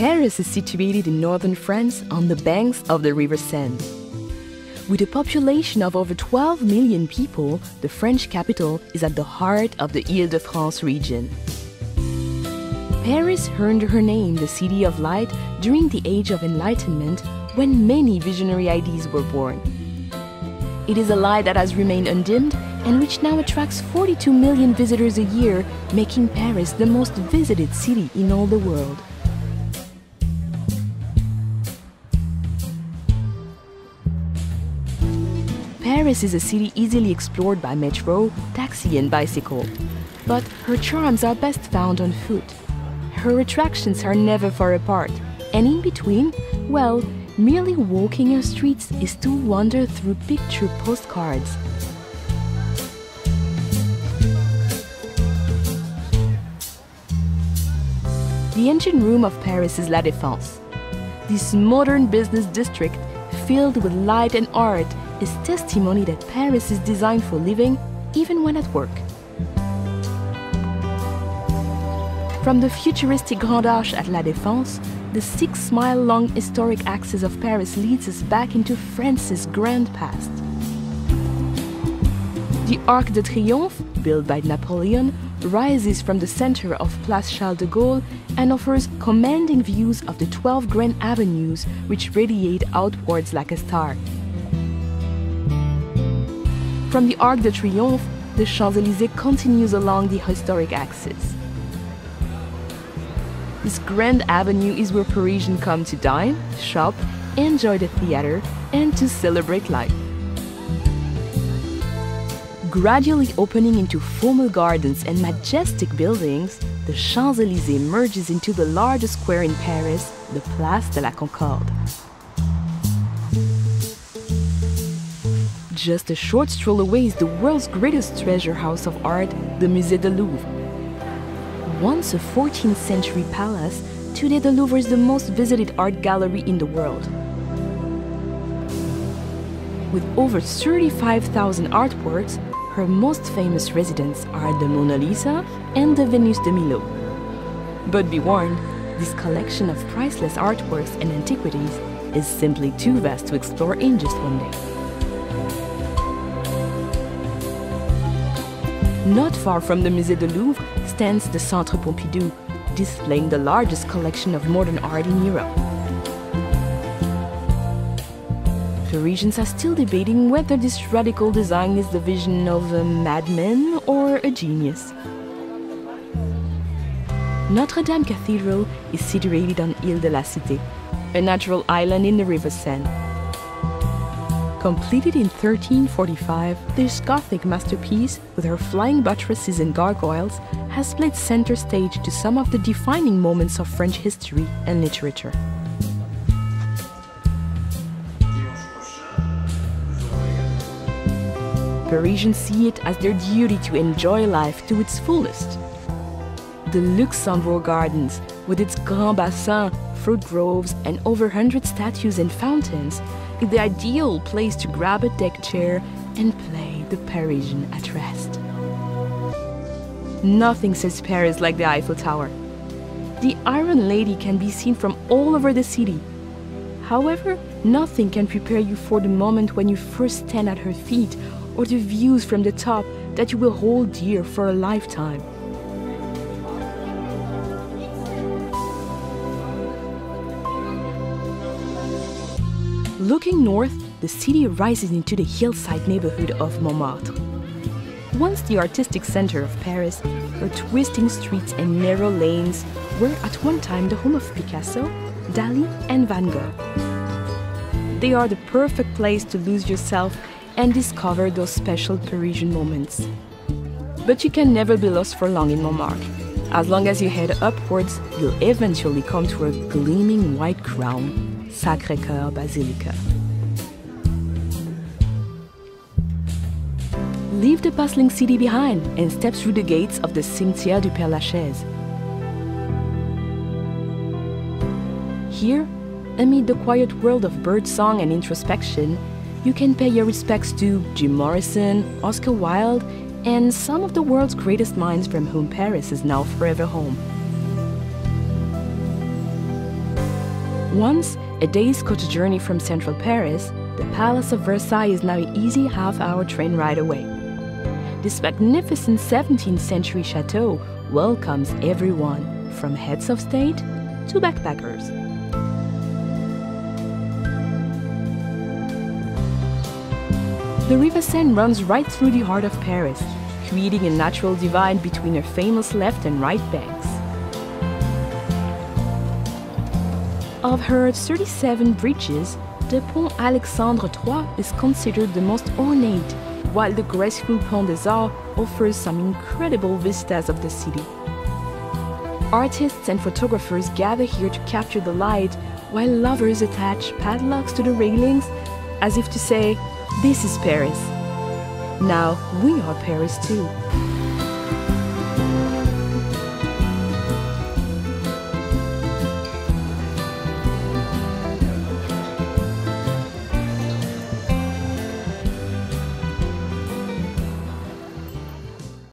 Paris is situated in northern France on the banks of the River Seine. With a population of over 12 million people, the French capital is at the heart of the Île-de-France region. Paris earned her name the City of Light during the Age of Enlightenment, when many visionary ideas were born. It is a light that has remained undimmed and which now attracts 42 million visitors a year, making Paris the most visited city in all the world. Paris is a city easily explored by metro, taxi and bicycle. But her charms are best found on foot. Her attractions are never far apart, and in between, well, merely walking her streets is to wander through picture postcards. The engine room of Paris is La Défense. This modern business district, filled with light and art, is testimony that Paris is designed for living, even when at work. From the futuristic Grand Arche at La Défense, the 6-mile-long historic axis of Paris leads us back into France's grand past. The Arc de Triomphe, built by Napoleon, rises from the center of Place Charles de Gaulle and offers commanding views of the 12 grand avenues which radiate outwards like a star. From the Arc de Triomphe, the Champs-Élysées continues along the historic axis. This grand avenue is where Parisians come to dine, shop, enjoy the theater, and to celebrate life. Gradually opening into formal gardens and majestic buildings, the Champs-Élysées merges into the largest square in Paris, the Place de la Concorde. Just a short stroll away is the world's greatest treasure house of art, the Musée du Louvre. Once a 14th century palace, today the Louvre is the most visited art gallery in the world. With over 35,000 artworks, her most famous residents are the Mona Lisa and the Venus de Milo. But be warned, this collection of priceless artworks and antiquities is simply too vast to explore in just one day. Not far from the Musée du Louvre stands the Centre Pompidou, displaying the largest collection of modern art in Europe. Parisians are still debating whether this radical design is the vision of a madman or a genius. Notre Dame Cathedral is situated on Île de la Cité, a natural island in the River Seine. Completed in 1345, this Gothic masterpiece, with her flying buttresses and gargoyles, has played center stage to some of the defining moments of French history and literature. Parisians see it as their duty to enjoy life to its fullest. The Luxembourg Gardens, with its Grand Bassin, fruit groves, and over 100 statues and fountains, is the ideal place to grab a deck chair and play the Parisian at rest. Nothing says Paris like the Eiffel Tower. The Iron Lady can be seen from all over the city. However, nothing can prepare you for the moment when you first stand at her feet, or the views from the top that you will hold dear for a lifetime. Looking north, the city rises into the hillside neighborhood of Montmartre. Once the artistic center of Paris, her twisting streets and narrow lanes were at one time the home of Picasso, Dali, and Van Gogh. They are the perfect place to lose yourself and discover those special Parisian moments. But you can never be lost for long in Montmartre. As long as you head upwards, you'll eventually come to a gleaming white crown, Sacré-Cœur Basilica. Leave the bustling city behind and step through the gates of the Cimetière du Père-Lachaise. Here, amid the quiet world of birdsong and introspection, you can pay your respects to Jim Morrison, Oscar Wilde, and some of the world's greatest minds from whom Paris is now forever home. Once a day's coach journey from central Paris, the Palace of Versailles is now an easy half-hour train ride away. This magnificent 17th century chateau welcomes everyone, from heads of state to backpackers. The River Seine runs right through the heart of Paris, creating a natural divide between her famous left and right banks. Of her 37 bridges, the Pont Alexandre III is considered the most ornate, while the graceful Pont des Arts offers some incredible vistas of the city. Artists and photographers gather here to capture the light, while lovers attach padlocks to the railings, as if to say, "This is Paris. Now we are Paris too."